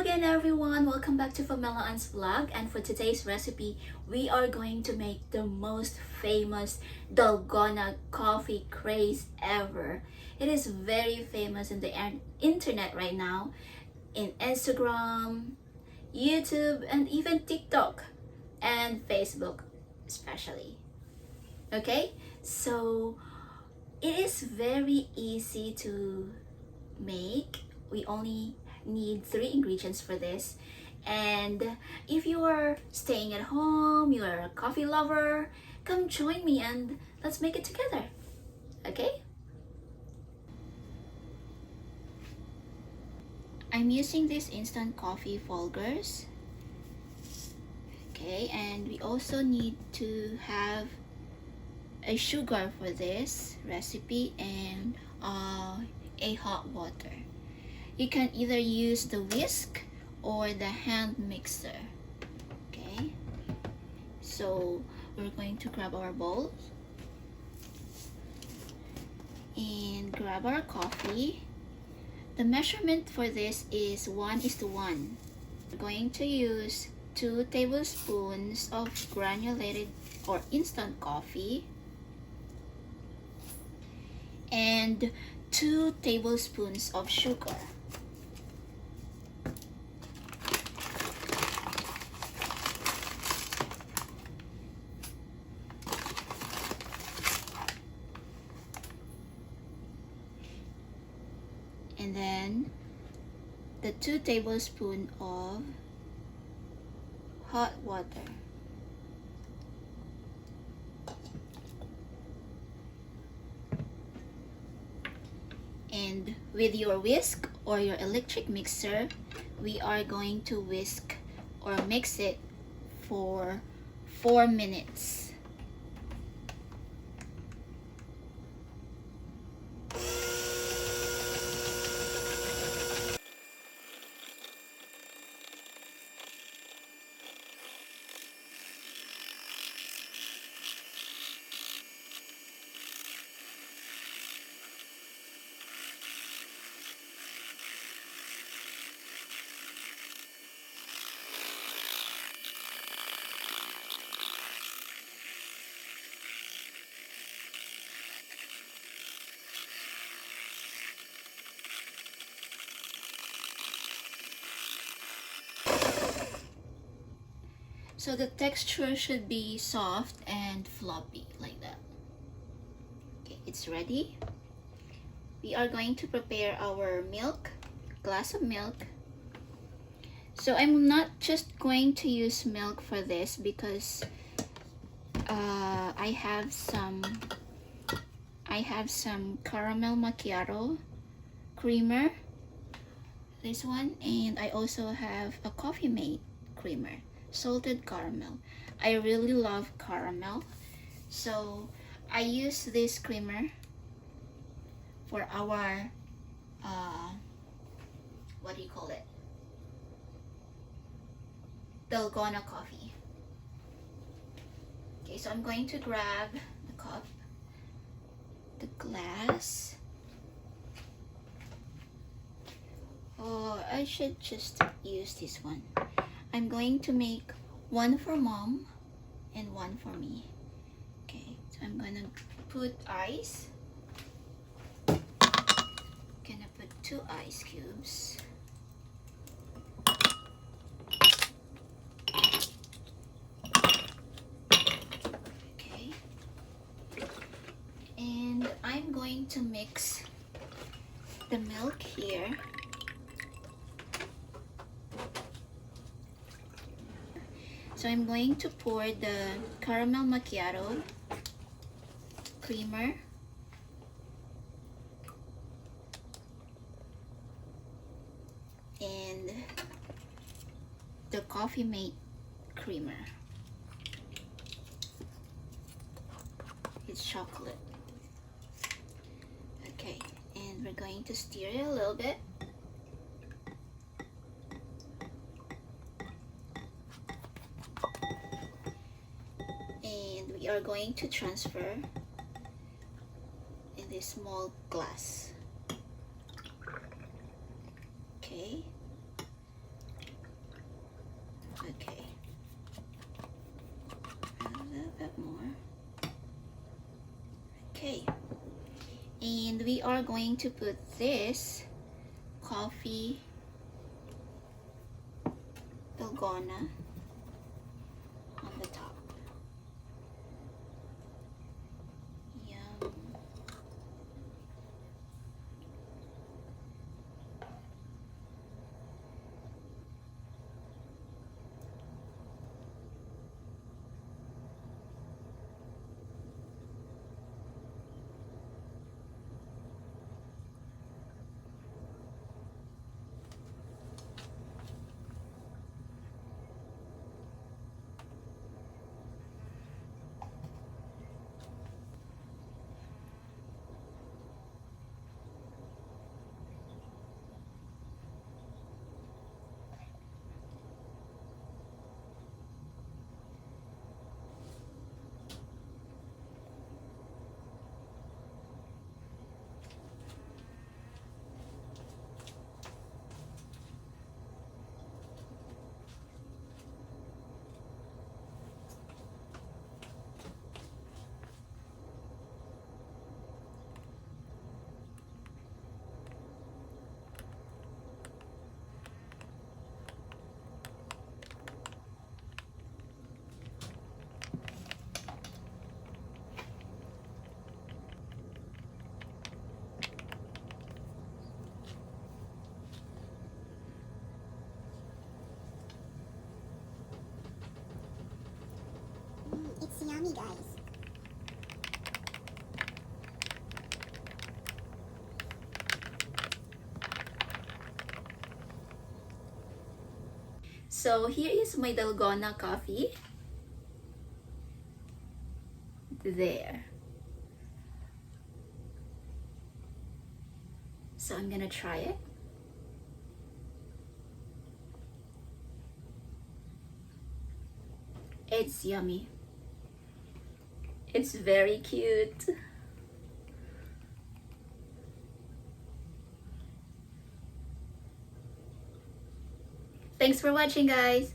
again everyone, welcome back to Pamela Ann's vlog, and for today's recipe we are going to make the most famous Dalgona coffee craze ever. It is very famous in the internet right now, in Instagram, YouTube, and even TikTok and Facebook especially. Okay, so it is very easy to make. We only need 3 ingredients for this, and if you are staying at home, you are a coffee lover, come join me and let's make it together. Okay, I'm using this instant coffee Folgers. Okay, and we also need to have a sugar for this recipe and a hot water. You can either use the whisk or the hand mixer. Okay, so we're going to grab our bowl and grab our coffee. The measurement for this is 1:1. We're going to use 2 tablespoons of granulated or instant coffee and 2 tablespoons of sugar. And then the 2 tablespoons of hot water. And with your whisk or your electric mixer, we are going to whisk or mix it for 4 minutes. So the texture should be soft and floppy like that. Okay, it's ready. We are going to prepare our milk, glass of milk. So I'm not just going to use milk for this because I have some caramel macchiato creamer, this one, and I also have a Coffee Mate creamer, salted caramel. I really love caramel, so I use this creamer for our what do you call it, Dalgona coffee. Okay, so I'm going to grab the cup, the glass. Oh, I should just use this one. I'm going to make one for mom and one for me. Okay, so I'm gonna put ice. Gonna put 2 ice cubes. Okay, and I'm going to mix the milk here. So I'm going to pour the caramel macchiato creamer and the Coffee Mate creamer. It's chocolate. Okay, and we're going to stir it a little bit. We are going to transfer in this small glass. Okay, And we are going to put this coffee Dalgona on the top. Yum. It's yummy, guys. So here is my Dalgona coffee. There. So I'm gonna try it. It's yummy. It's very cute. Thanks for watching, guys.